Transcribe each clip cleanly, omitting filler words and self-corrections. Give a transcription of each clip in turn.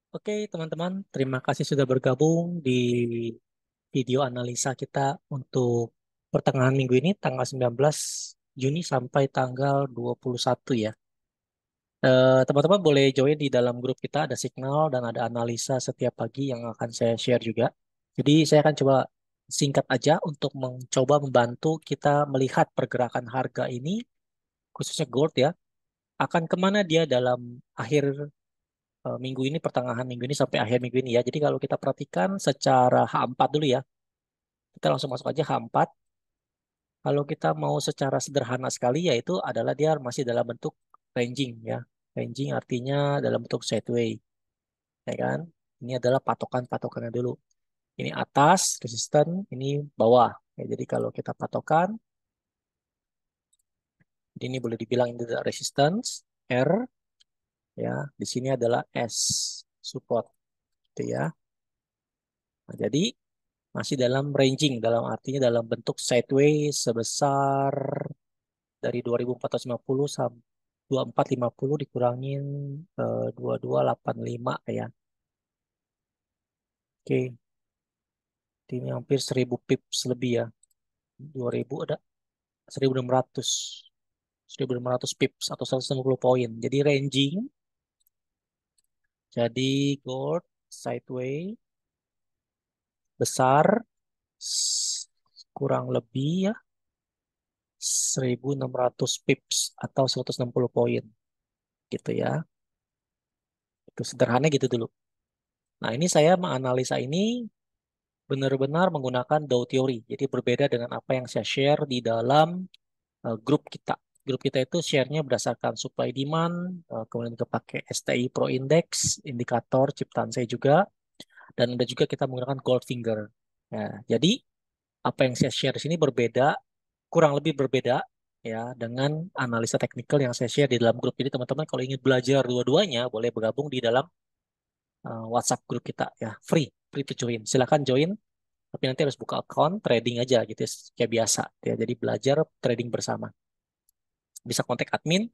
Oke, teman-teman, terima kasih sudah bergabung di video analisa kita untuk pertengahan minggu ini, tanggal 19 Juni sampai tanggal 21 ya. Teman-teman boleh join di dalam grup kita, ada signal dan ada analisa setiap pagi yang akan saya share juga. Jadi saya akan coba singkat aja untuk mencoba membantu kita melihat pergerakan harga ini, khususnya gold ya, akan kemana dia dalam akhir minggu ini, pertengahan minggu ini sampai akhir minggu ini ya. Jadi kalau kita perhatikan secara H4 dulu ya, kita langsung masuk aja H4. Kalau kita mau secara sederhana sekali yaitu adalah dia masih dalam bentuk ranging ya. Ranging artinya dalam bentuk sideway, ya kan? Ini adalah patokan-patokannya dulu. Ini atas, resisten, ini bawah. Ya, jadi kalau kita patokan, ini boleh dibilang ini adalah resistance, R, ya. Di sini adalah S, support, gitu ya. Nah, jadi masih dalam ranging, dalam artinya dalam bentuk sideways sebesar dari 2450 sampai 2450 dikurangin 2285 ya. Oke, ini hampir 1000 pips lebih ya. 2000 ada 1600. 1600 pips atau 160 poin. Jadi ranging, jadi gold sideways besar kurang lebih ya 1600 pips atau 160 poin gitu ya. Itu sederhana gitu dulu. Nah, ini saya menganalisa ini benar-benar menggunakan Dow Theory. Jadi berbeda dengan apa yang saya share di dalam grup kita. Grup kita itu share-nya berdasarkan supply demand, kemudian kita pakai STI Pro Index, indikator ciptaan saya juga, dan ada juga kita menggunakan Goldfinger. Nah, jadi apa yang saya share di sini berbeda, kurang lebih berbeda ya dengan analisa teknikal yang saya share di dalam grup. Jadi teman-teman kalau ingin belajar dua-duanya boleh bergabung di dalam WhatsApp grup kita ya, free to join. Silakan join, tapi nanti harus buka account trading aja gitu ya, kayak biasa ya. Jadi belajar trading bersama. Bisa kontak admin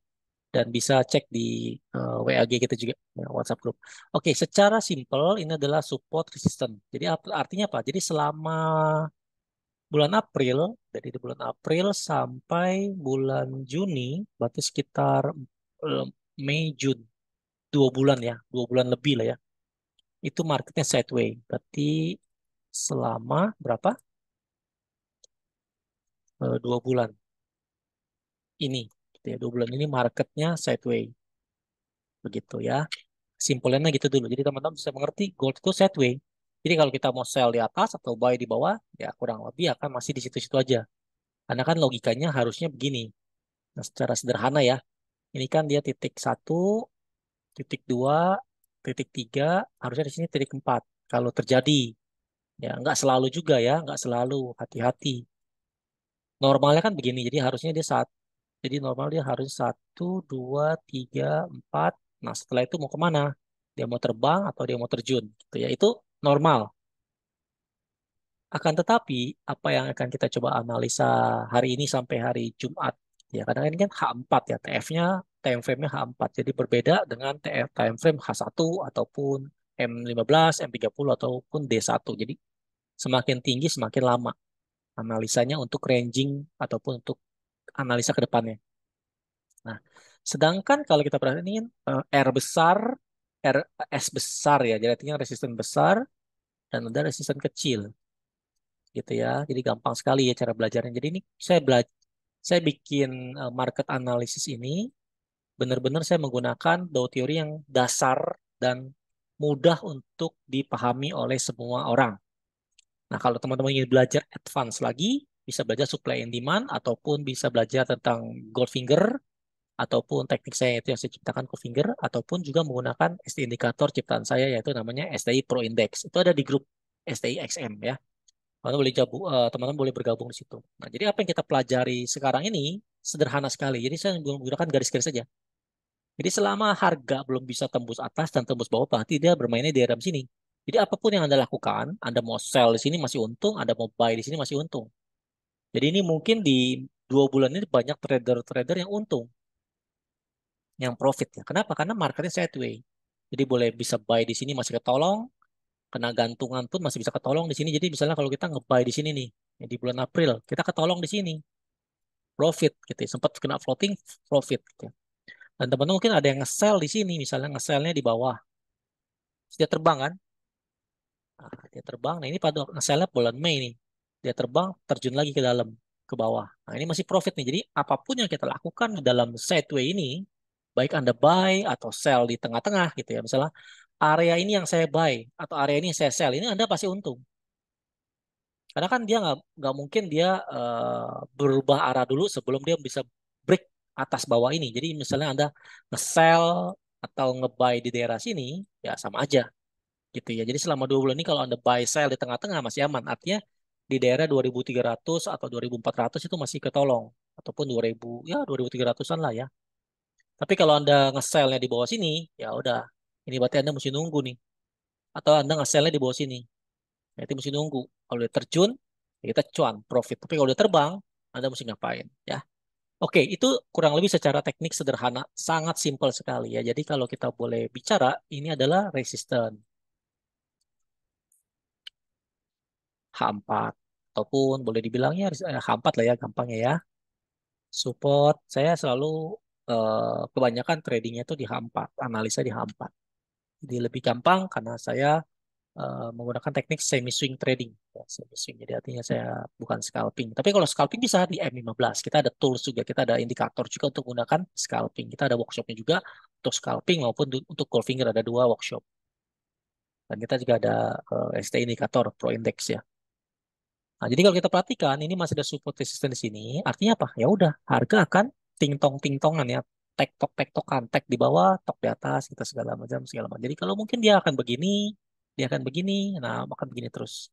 dan bisa cek di WAG kita juga, ya, WhatsApp group. Oke, secara simple ini adalah support resistance. Jadi artinya apa? Jadi selama bulan April, dari bulan April sampai bulan Juni, berarti sekitar eh, Mei, Juni, 2 bulan ya, 2 bulan lebih lah ya. Itu marketnya sideways. Berarti selama berapa? 2 bulan ini, gitu ya. 2 bulan ini marketnya sideways, begitu ya. Simpelnya gitu dulu. Jadi teman-teman bisa mengerti gold itu sideways. Jadi kalau kita mau sell di atas atau buy di bawah, ya kurang lebih akan masih di situ-situ aja. Karena kan logikanya harusnya begini. Nah, secara sederhana ya, ini kan dia titik satu, titik dua, titik tiga, harusnya di sini titik empat. Kalau terjadi, ya nggak selalu juga ya, nggak selalu, hati-hati. Normalnya kan begini, jadi harusnya dia jadi normal dia harus satu, dua, tiga, empat. Nah, setelah itu mau kemana? Dia mau terbang atau dia mau terjun? Gitu ya. Itu normal. Akan tetapi, apa yang akan kita coba analisa hari ini sampai hari Jumat? Ya, kadang ini kan H4 ya, TF-nya, time frame-nya H4. Jadi berbeda dengan TF time frame H1 ataupun M15, M30 ataupun D1. Jadi semakin tinggi semakin lama analisanya untuk ranging ataupun untuk analisa ke depannya. Nah, sedangkan kalau kita perhatiin R besar, R S besar ya, jadi artinya resisten besar dan ada resisten kecil gitu ya. Jadi gampang sekali ya cara belajarnya. Jadi ini saya bikin market analysis ini benar-benar saya menggunakan Dow Theory yang dasar dan mudah untuk dipahami oleh semua orang. Nah, kalau teman-teman ingin belajar advance lagi, bisa belajar supply and demand ataupun bisa belajar tentang Goldfinger ataupun teknik saya itu yang saya ciptakan Goldfinger ataupun juga menggunakan ST indikator ciptaan saya yaitu namanya STI Pro Index. Itu ada di grup STI XM ya. Teman-teman boleh bergabung di situ. Nah, jadi apa yang kita pelajari sekarang ini sederhana sekali. Jadi saya menggunakan garis-garis saja. Jadi selama harga belum bisa tembus atas dan tembus bawah, berarti dia bermainnya di dalam sini. Jadi apapun yang Anda lakukan, Anda mau sell di sini masih untung, Anda mau buy di sini masih untung. Jadi ini mungkin di 2 bulan ini banyak trader-trader yang untung, yang profit ya. Kenapa? Karena marketnya sideways. Jadi boleh bisa buy di sini masih ketolong, kena gantungan pun masih bisa ketolong di sini. Jadi misalnya kalau kita nge-buy di sini nih, ya di bulan April, kita ketolong di sini, profit gitu ya. Sempat kena floating, profit gitu ya. Dan teman-teman mungkin ada yang nge-sell di sini, misalnya nge-sellnya di bawah. Terus dia terbang kan? Nah, dia terbang. Nah ini pada nge-sellnya bulan Mei nih. Dia terbang, terjun lagi ke dalam, ke bawah. Nah ini masih profit nih. Jadi apapun yang kita lakukan di dalam sideway ini, baik Anda buy atau sell di tengah-tengah gitu ya. Misalnya area ini yang saya buy atau area ini yang saya sell, ini Anda pasti untung. Karena kan dia nggak mungkin dia berubah arah dulu sebelum dia bisa break atas bawah ini. Jadi misalnya Anda nge-sell atau nge-buy di daerah sini, ya sama aja gitu ya. Jadi selama 2 bulan ini kalau Anda buy sell di tengah-tengah masih aman. Artinya di daerah 2.300 atau 2.400 itu masih ketolong. Ataupun 2.000, ya 2.300-an lah ya. Tapi kalau Anda nge-sell-nya di bawah sini, ya udah. Ini berarti Anda mesti nunggu nih. Atau Anda nge-sell-nya di bawah sini. Berarti mesti nunggu. Kalau dia terjun, ya kita cuan, profit. Tapi kalau dia terbang, Anda mesti ngapain ya. Oke, itu kurang lebih secara teknik sederhana, sangat simpel sekali ya. Jadi kalau kita boleh bicara, ini adalah resisten H4 ataupun boleh dibilangnya H4 lah ya gampangnya ya. Support saya selalu kebanyakan tradingnya itu di H4, analisa di H4. Jadi lebih gampang karena saya menggunakan teknik semi swing trading. Ya, semi swing jadi artinya saya bukan scalping. Tapi kalau scalping bisa di M15. Kita ada tools juga, kita ada indikator juga untuk menggunakan scalping. Kita ada workshopnya juga untuk scalping maupun untuk Goldfinger ada 2 workshop. Dan kita juga ada ST indikator Pro Index ya. Nah, jadi kalau kita perhatikan ini masih ada support resistance di sini, artinya apa? Ya udah, harga akan ting-tong-ting-tongan ya, tek-tok-tek-tokan, tek di bawah, tok di atas, kita segala macam segala macam. Jadi kalau mungkin dia akan begini, dia akan begini, nah akan begini terus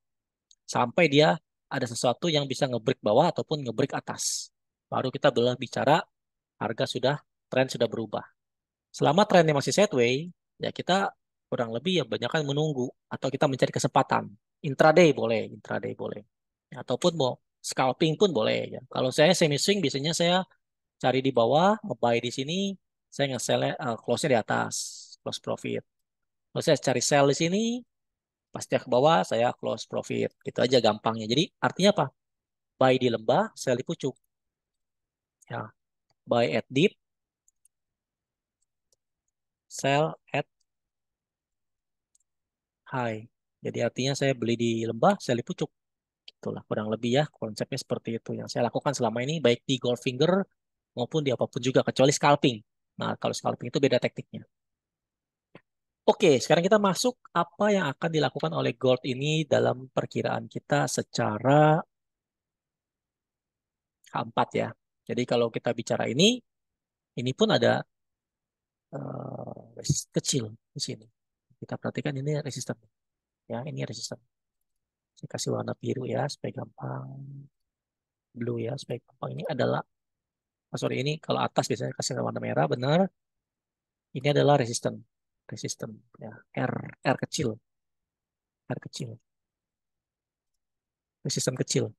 sampai dia ada sesuatu yang bisa ngebreak bawah ataupun ngebreak atas. Baru kita boleh bicara harga sudah tren sudah berubah. Selama trennya masih sideways, ya kita kurang lebih ya banyak kan menunggu atau kita mencari kesempatan. Intraday boleh. Ya, ataupun mau scalping pun boleh ya. Kalau saya semi swing biasanya saya cari di bawah, nge-buy di sini, saya nge-sell close-nya di atas, close profit. Kalau saya cari sell di sini, pasti ke bawah saya close profit. Gitu aja gampangnya. Jadi artinya apa? Buy di lembah, sell di pucuk. Ya, buy at deep, sell at high. Jadi artinya saya beli di lembah, sell di pucuk. Itulah kurang lebih ya konsepnya seperti itu yang saya lakukan selama ini baik di Goldfinger maupun di apapun juga kecuali scalping. Nah, kalau scalping itu beda tekniknya. Oke, sekarang kita masuk apa yang akan dilakukan oleh gold ini dalam perkiraan kita secara H4 ya. Jadi kalau kita bicara ini pun ada kecil di sini. Kita perhatikan ini resisten ya, ini resisten. Saya kasih warna biru ya supaya gampang, blue ya supaya gampang. Ini adalah, oh sorry ini kalau atas biasanya kasih warna merah benar. Ini adalah resisten, resisten ya, R kecil, R kecil, resisten kecil,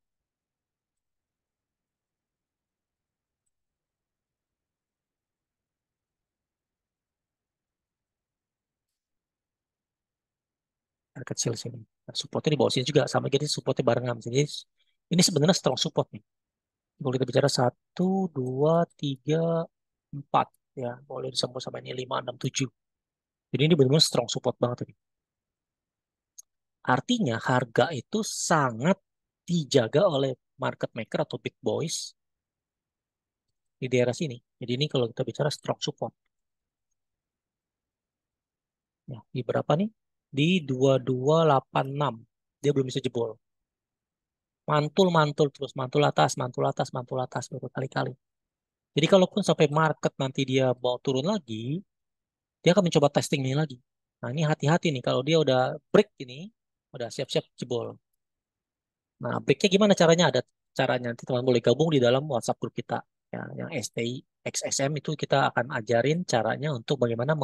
R kecil sini. Nah, supportnya di bawah sini juga sama jadi supportnya barengan. Jadi ini sebenarnya strong support nih. Kalau kita bicara 1, 2, 3, 4 ya, boleh disambung sama ini 5, 6, 7. Jadi ini benar-benar strong support banget ini. Artinya harga itu sangat dijaga oleh market maker atau big boys di daerah sini. Jadi ini kalau kita bicara strong support. Ya, di berapa nih? Di 2286. Dia belum bisa jebol. Mantul, mantul terus. Mantul atas, mantul atas, mantul atas. Berkali-kali. Jadi kalaupun sampai market nanti dia mau turun lagi, dia akan mencoba testing ini lagi. Nah ini hati-hati nih. Kalau dia udah break ini, udah siap-siap jebol. Nah breaknya gimana caranya? Ada caranya. Nanti teman boleh gabung di dalam WhatsApp grup kita. Ya, yang STI XSM itu kita akan ajarin caranya untuk bagaimana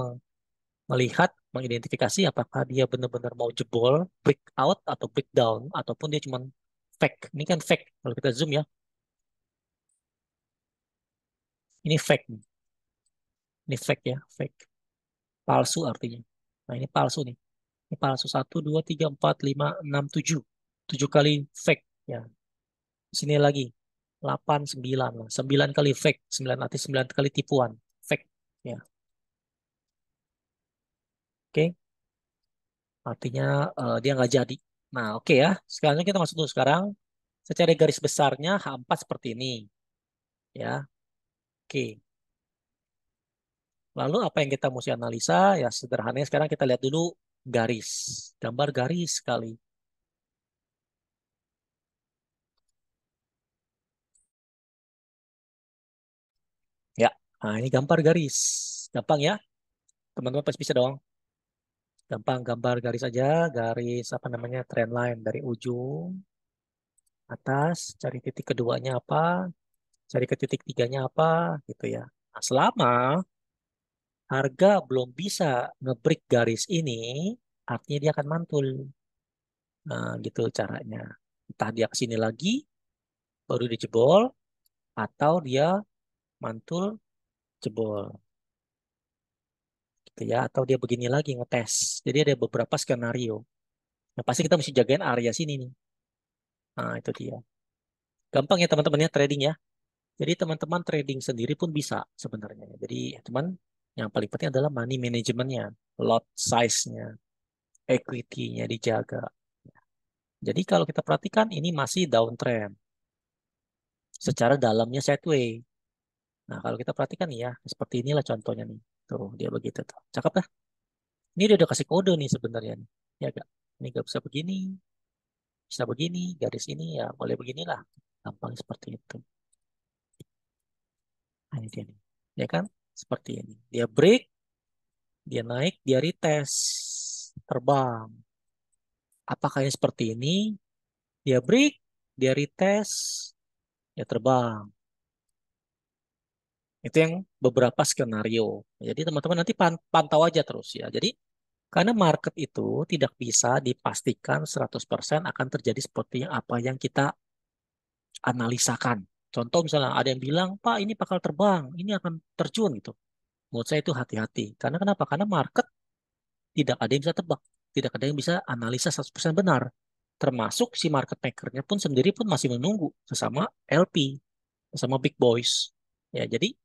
melihat, mengidentifikasi apakah dia benar-benar mau jebol, breakout atau breakdown, ataupun dia cuma fake. Ini kan fake. Kalau kita zoom ya, ini fake. Ini fake ya, fake. Palsu artinya. Nah, ini palsu nih. Ini palsu 1, 2, 3, 4, 5, 6, 7. 7 kali fake. Ya, sini lagi. 8, 9. 9 kali fake. 9 arti 9 kali tipuan. Fake. Ya, oke. Artinya dia nggak jadi. Nah, oke ya. Sekarang kita masuk dulu sekarang. Secara garis besarnya H4 seperti ini. Ya, oke. Lalu apa yang kita mesti analisa? Ya sederhananya sekarang kita lihat dulu garis. Gambar garis sekali. Ya, nah ini gambar garis. Gampang ya. Teman-teman pasti bisa dong. Gampang gambar garis aja. Garis apa namanya trend line dari ujung atas. Cari titik keduanya apa. Cari ke titik tiganya apa. Gitu ya. Nah, selama harga belum bisa ngebreak garis ini, artinya dia akan mantul. Nah, gitu caranya. Entah dia ke sini lagi, baru dijebol, atau dia mantul, jebol. Gitu ya. Atau dia begini lagi ngetes. Jadi ada beberapa skenario. Nah, pasti kita mesti jagain area sini nih. Nah, itu dia. Gampang ya teman-teman ya trading ya. Jadi teman-teman trading sendiri pun bisa sebenarnya. Jadi teman yang paling penting adalah money managementnya, lot size-nya, equity-nya dijaga. Jadi kalau kita perhatikan ini masih downtrend. Secara dalamnya sideways. Nah, kalau kita perhatikan nih ya, seperti inilah contohnya nih. Tuh, dia begitu tuh. Cakep lah. Ini dia udah kasih kode nih sebenarnya nih. Ya gak? Ini gak bisa begini, bisa begini, garis ini ya boleh beginilah. Gampang seperti itu. Nah, ini dia nih. Ya kan? Seperti ini. Dia break, dia naik, dia retest. Terbang. Apakah ini seperti ini? Dia break, dia retest, dia terbang. Itu yang beberapa skenario. Jadi teman-teman nanti pantau aja terus ya. Jadi karena market itu tidak bisa dipastikan 100% akan terjadi seperti apa yang kita analisakan. Contoh misalnya ada yang bilang, Pak ini bakal terbang, ini akan terjun gitu. Menurut saya itu hati-hati. Karena kenapa? Karena market tidak ada yang bisa tebak. Tidak ada yang bisa analisa 100% benar. Termasuk si market makernya pun sendiri pun masih menunggu sesama LP, sesama big boys. Ya, jadi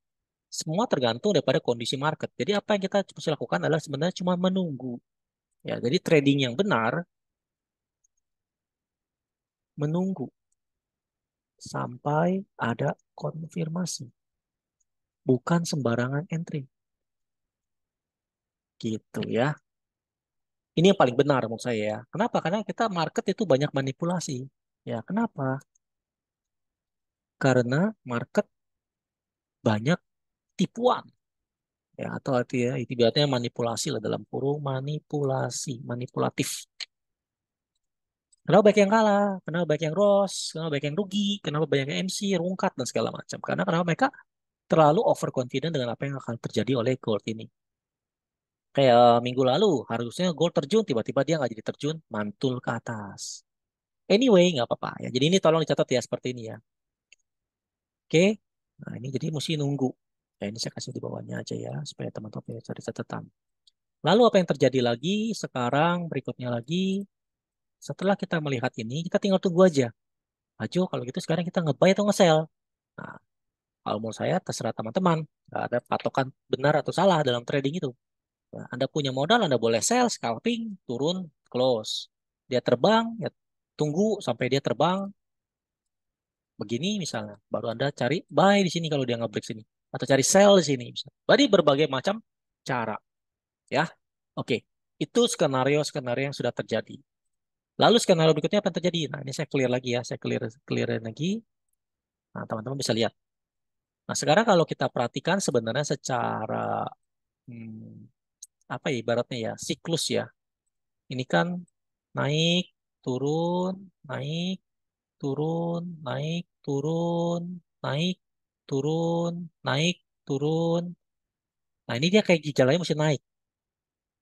semua tergantung daripada kondisi market. Jadi apa yang kita mesti lakukan adalah sebenarnya cuma menunggu. Ya, jadi trading yang benar menunggu sampai ada konfirmasi, bukan sembarangan entry. Gitu ya. Ini yang paling benar menurut saya ya. Kenapa? Karena kita market itu banyak manipulasi. Ya, kenapa? Karena market banyak tipuan. Ya, atau arti ya, itu biasanya manipulasi lah dalam kurung manipulasi, manipulatif. Kenapa banyak yang kalah? Kenapa banyak yang loss? Kenapa banyak yang rugi? Kenapa banyak yang MC, rungkat, dan segala macam? Karena kenapa mereka terlalu overconfident dengan apa yang akan terjadi oleh gold ini. Kayak minggu lalu, harusnya gold terjun, tiba-tiba dia nggak jadi terjun, mantul ke atas. Anyway, nggak apa-apa ya. Jadi ini tolong dicatat ya seperti ini ya. Oke. Nah ini jadi mesti nunggu. Ya ini saya kasih di bawahnya aja ya, supaya teman-teman bisa cari catatan. Lalu apa yang terjadi lagi sekarang berikutnya lagi, setelah kita melihat ini, kita tinggal tunggu aja. Ajo, kalau gitu sekarang kita nge-buy atau nge-sell. Nah, kalau menurut saya terserah teman-teman. Nggak ada patokan benar atau salah dalam trading itu. Nah, Anda punya modal, Anda boleh sell, scalping, turun, close. Dia terbang, ya tunggu sampai dia terbang begini misalnya. Baru Anda cari buy di sini kalau dia nge-break sini. Atau cari sell di sini. Jadi berbagai macam cara. Ya, oke. Itu skenario-skenario yang sudah terjadi. Lalu skenario berikutnya apa yang terjadi? Nah, ini saya clear lagi ya. Saya clearin lagi. Nah, teman-teman bisa lihat. Nah, sekarang kalau kita perhatikan sebenarnya secara apa ya ibaratnya ya, siklus ya. Ini kan naik, turun, naik, turun, naik, turun, naik, turun, naik, turun. Nah, ini dia kayak gejalanya mesti naik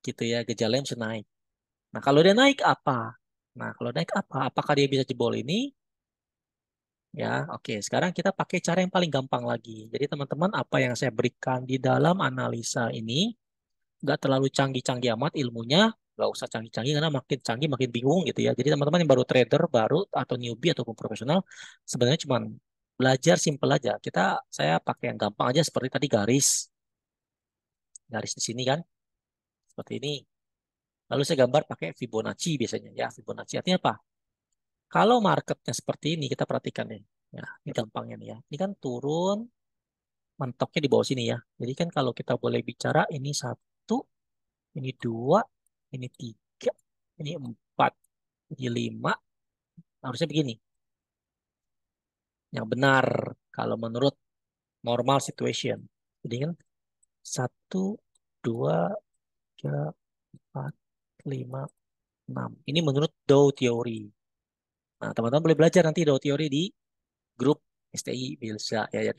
gitu ya, gejalanya mesti naik. Nah, kalau dia naik apa? Nah, kalau naik apa? Apakah dia bisa jebol ini? Ya, oke. Sekarang kita pakai cara yang paling gampang lagi. Jadi teman-teman, apa yang saya berikan di dalam analisa ini nggak terlalu canggih-canggih amat ilmunya, nggak usah canggih-canggih karena makin canggih makin bingung gitu ya. Jadi teman-teman yang baru trader baru atau newbie ataupun profesional sebenarnya cuma belajar simple aja. Saya pakai yang gampang aja seperti tadi garis di sini kan seperti ini. Lalu saya gambar pakai Fibonacci biasanya ya. Fibonacci artinya apa? Kalau marketnya seperti ini kita perhatikan nih. Ya, ini gampangnya nih ya. Ini kan turun mentoknya di bawah sini ya. Jadi kan kalau kita boleh bicara ini satu, ini dua, ini tiga, ini empat, ini lima. Harusnya begini. Yang benar kalau menurut normal situation. Jadi kan satu, dua, tiga, empat, lima, enam. Ini menurut Dow Theory. Nah, teman-teman boleh belajar nanti Dow Theory di grup STI bisa ya, ya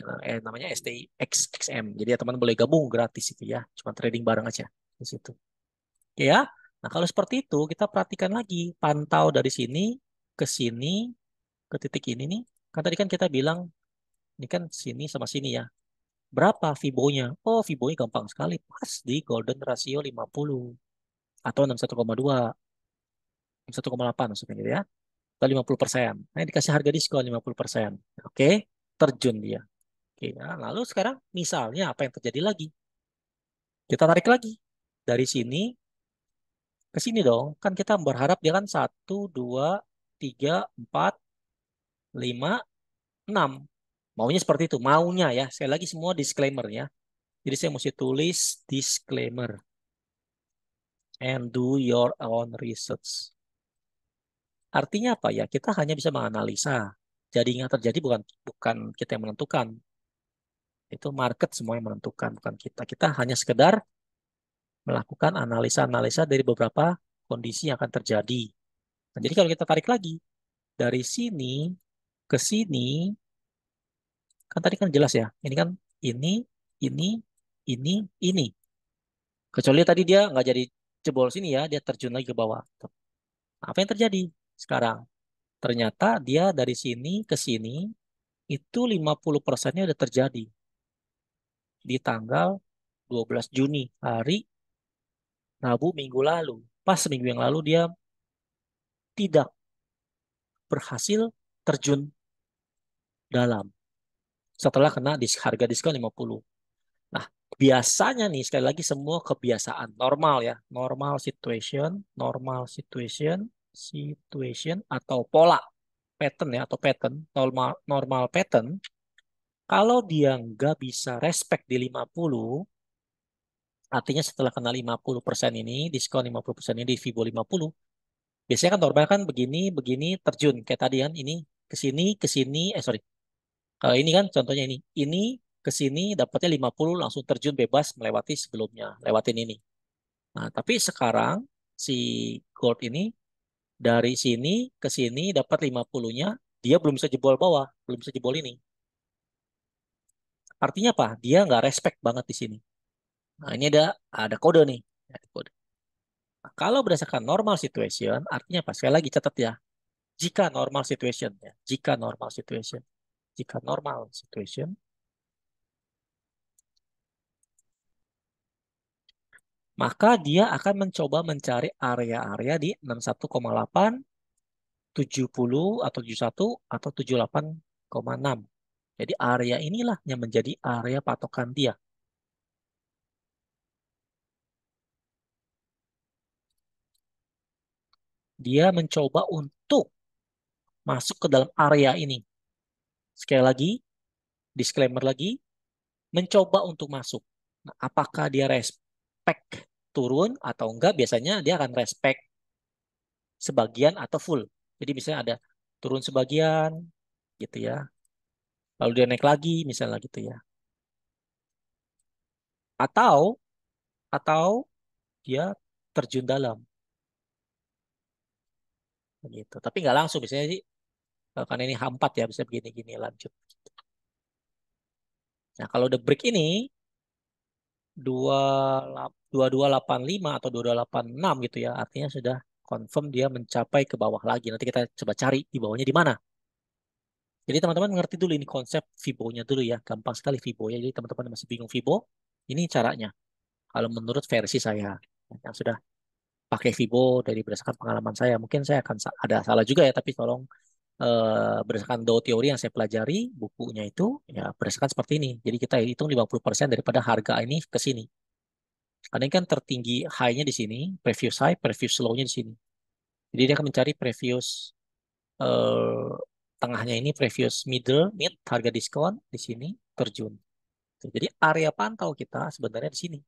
namanya STI XXM. Jadi ya teman boleh gabung gratis itu ya. Cuma trading bareng aja di situ. Oke ya. Nah, kalau seperti itu kita perhatikan lagi, pantau dari sini ke sini ke titik ini nih. Kan tadi kan kita bilang ini kan sini sama sini ya. Berapa Fibonya? Oh, Fibonya gampang sekali. Pas di golden ratio 50 atau 61,2, 1,8 maksudnya gitu ya. Atau 50%. Nah, dikasih harga diskon 50%. Oke, terjun dia. Oke, nah, lalu sekarang misalnya apa yang terjadi lagi? Kita tarik lagi dari sini ke sini dong. Kan kita berharap dia kan satu, dua, tiga, empat, lima, enam. Maunya seperti itu. Maunya ya. Sekali lagi semua disclaimer ya. Jadi saya mesti tulis disclaimer and do your own research. Artinya apa ya? Kita hanya bisa menganalisa. Jadi yang terjadi bukan bukan kita yang menentukan. Itu market semua yang menentukan, bukan kita. Kita hanya sekedar melakukan analisa-analisa dari beberapa kondisi yang akan terjadi. Nah, jadi kalau kita tarik lagi dari sini ke sini, kan tadi kan jelas ya. Ini kan ini, ini, ini, ini. Kecuali tadi dia nggak jadi jebol sini ya, dia terjun lagi ke bawah. Nah, apa yang terjadi sekarang? Ternyata dia dari sini ke sini itu 50%-nya udah terjadi di tanggal 12 Juni, hari Rabu minggu lalu. Pas minggu yang lalu dia tidak berhasil terjun dalam setelah kena harga diskon 50. Nah, biasanya nih sekali lagi semua kebiasaan normal ya, normal situation, situation atau pola pattern ya atau pattern normal pattern. Kalau dia nggak bisa respect di 50, artinya setelah kena 50% ini, diskon 50% ini di Fibo 50, biasanya kan normal kan begini, begini, terjun. Kayak tadi kan, ini ke sini, sorry. Kalau ini kan contohnya ini. Ini ke sini dapatnya 50 langsung terjun bebas melewati sebelumnya, lewatin ini. Nah, tapi sekarang si gold ini dari sini ke sini dapat 50-nya, dia belum bisa jebol bawah, belum bisa jebol ini. Artinya apa? Dia nggak respect banget di sini. Nah, ini ada kode nih. Ada kode. Nah, kalau berdasarkan normal situation, artinya apa? Sekali lagi catat ya. Jika normal situation, ya. Jika normal situation, maka dia akan mencoba mencari area-area di 61,8, 70 atau 71 atau 78,6. Jadi area inilah yang menjadi area patokan dia. Dia mencoba untuk masuk ke dalam area ini. Sekali lagi, disclaimer lagi, mencoba untuk masuk. Nah, apakah dia respect turun atau enggak? Biasanya dia akan respect sebagian atau full. Jadi misalnya ada turun sebagian gitu ya. Lalu dia naik lagi misalnya gitu ya. Atau atau dia terjun dalam gitu. Tapi nggak langsung biasanya sih karena ini H4 ya bisa begini-gini lanjut. Nah, kalau udah break ini 2285 atau 2286 gitu ya. Artinya sudah confirm dia mencapai ke bawah lagi. Nanti kita coba cari di bawahnya di mana. Jadi teman-teman mengerti dulu ini konsep Fibo-nya dulu ya. Gampang sekali Fibo ya. Jadi teman-teman masih bingung Fibo, ini caranya. Kalau menurut versi saya yang sudah pakai Vibo dari berdasarkan pengalaman saya, mungkin saya akan ada salah juga ya, tapi tolong berdasarkan Dow teori yang saya pelajari bukunya itu ya berdasarkan seperti ini. Jadi kita hitung 50% daripada harga ini ke sini. Karena ini kan tertinggi high-nya di sini, previous high, previous low-nya di sini. Jadi dia akan mencari previous eh, tengahnya ini previous mid harga diskon di sini terjun. Jadi area pantau kita sebenarnya di sini.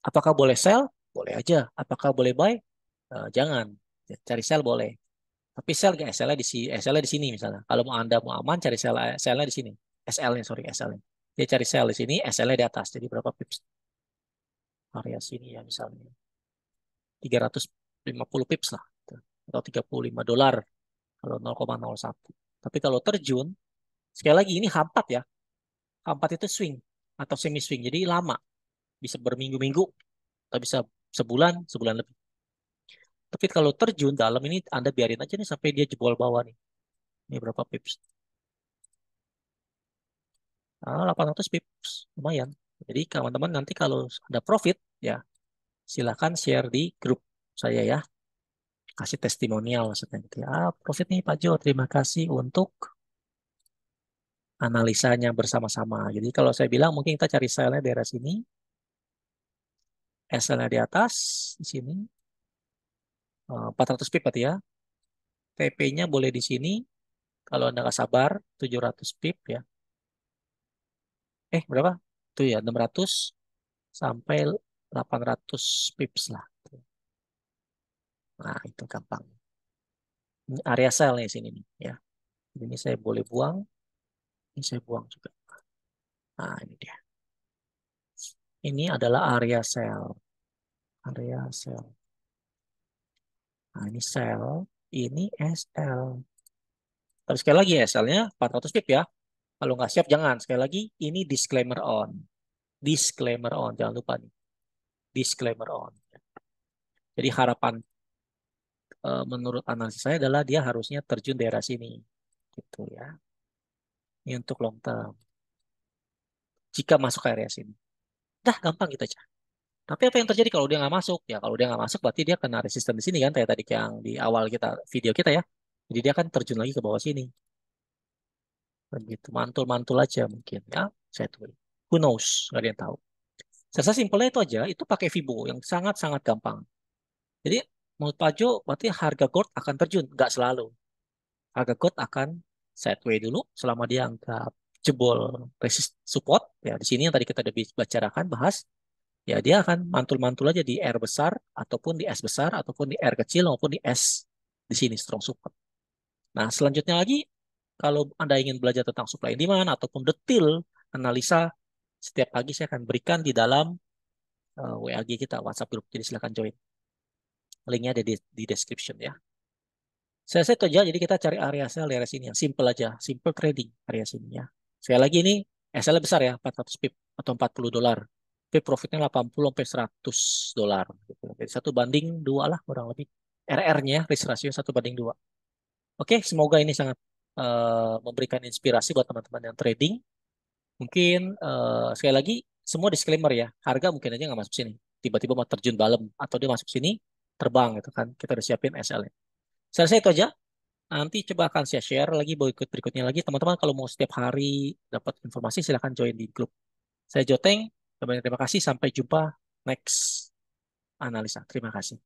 Apakah boleh sell? Boleh aja. Apakah boleh buy? Jangan. Ya, cari sell boleh. Tapi sell nggak SL-nya di sini, SL-nya di sini misalnya. Kalau mau Anda mau aman cari sell-nya di sini. SL-nya sorry, SL-nya. Dia cari sell di sini, SL-nya di atas. Jadi berapa pips? Area sini ya misalnya 350 pips lah. Atau $35 kalau 0,01. Tapi kalau terjun, sekali lagi ini hampat ya. Hampat itu swing atau semi swing. Jadi lama. Bisa berminggu-minggu atau bisa sebulan, sebulan lebih. Tapi kalau terjun dalam ini Anda biarin aja nih sampai dia jebol bawah nih. Ini berapa pips? 800 pips. Lumayan. Jadi teman-teman nanti kalau ada profit ya silahkan share di grup saya ya. Kasih testimonial maksudnya gitu ya. Profit nih Pak Jo, terima kasih untuk analisanya bersama-sama. Jadi kalau saya bilang mungkin kita cari sell-nya daerah sini. SL-nya di atas, di sini. 400 pip berarti ya. TP-nya boleh di sini. Kalau Anda nggak sabar, 700 pip ya. Berapa? Itu ya, 600 sampai 800 pips lah. Nah, itu gampang. Ini area sell nih sini nih ya. Ini saya boleh buang, ini saya buang juga. Nah, ini dia. Ini adalah area sell. Area sell. Nah, ini sell, ini SL. Terus sekali lagi SL-nya 400 pip ya. Kalau nggak siap jangan. Sekali lagi, ini disclaimer on. Disclaimer on, jangan lupa nih. Disclaimer on. Jadi harapan menurut analisis saya adalah dia harusnya terjun daerah sini. Gitu ya. Ini untuk long term. Jika masuk ke area sini. Dah gampang gitu aja. Tapi apa yang terjadi kalau dia nggak masuk? Ya kalau dia nggak masuk berarti dia kena resisten di sini kan kayak tadi yang di awal kita video kita ya. Jadi dia akan terjun lagi ke bawah sini. Begitu mantul-mantul aja mungkin ya. Saya tuh. Who knows? Nggak ada yang tahu. Saya rasa simpelnya itu aja. Itu pakai Fibo yang sangat-sangat gampang. Jadi menurut Pak Jo berarti harga gold akan terjun. Nggak selalu. Harga gold akan sideways dulu selama dia nggak jebol resist support. Ya di sini yang tadi kita udah bicarakan bahas. Ya dia akan mantul-mantul aja di R besar ataupun di S besar ataupun di R kecil maupun di S di sini strong support. Nah, selanjutnya lagi kalau Anda ingin belajar tentang supply and demand ataupun detail analisa setiap pagi saya akan berikan di dalam WAG kita WhatsApp group. Jadi silakan join. Linknya ada di description ya. Saya set aja jadi kita cari area sell di area sini yang simple aja, simple trading area sini ya. Sekali lagi ini SL besar ya, 400 pip atau $40. Pip profitnya 80 sampai $100 gitu. Jadi 1:2 lah kurang lebih. RR-nya risk ratio 1:2. Oke, semoga ini sangat memberikan inspirasi buat teman-teman yang trading. Mungkin sekali lagi semua disclaimer ya. Harga mungkin aja nggak masuk sini. Tiba-tiba mau terjun dalam atau dia masuk sini terbang gitu kan. Kita udah siapin SL-nya. Saya rasa itu aja. Nanti coba akan saya share lagi berikutnya lagi. Teman-teman kalau mau setiap hari dapat informasi silahkan join di grup. Saya Joteng. Terima kasih. Sampai jumpa next analisa. Terima kasih.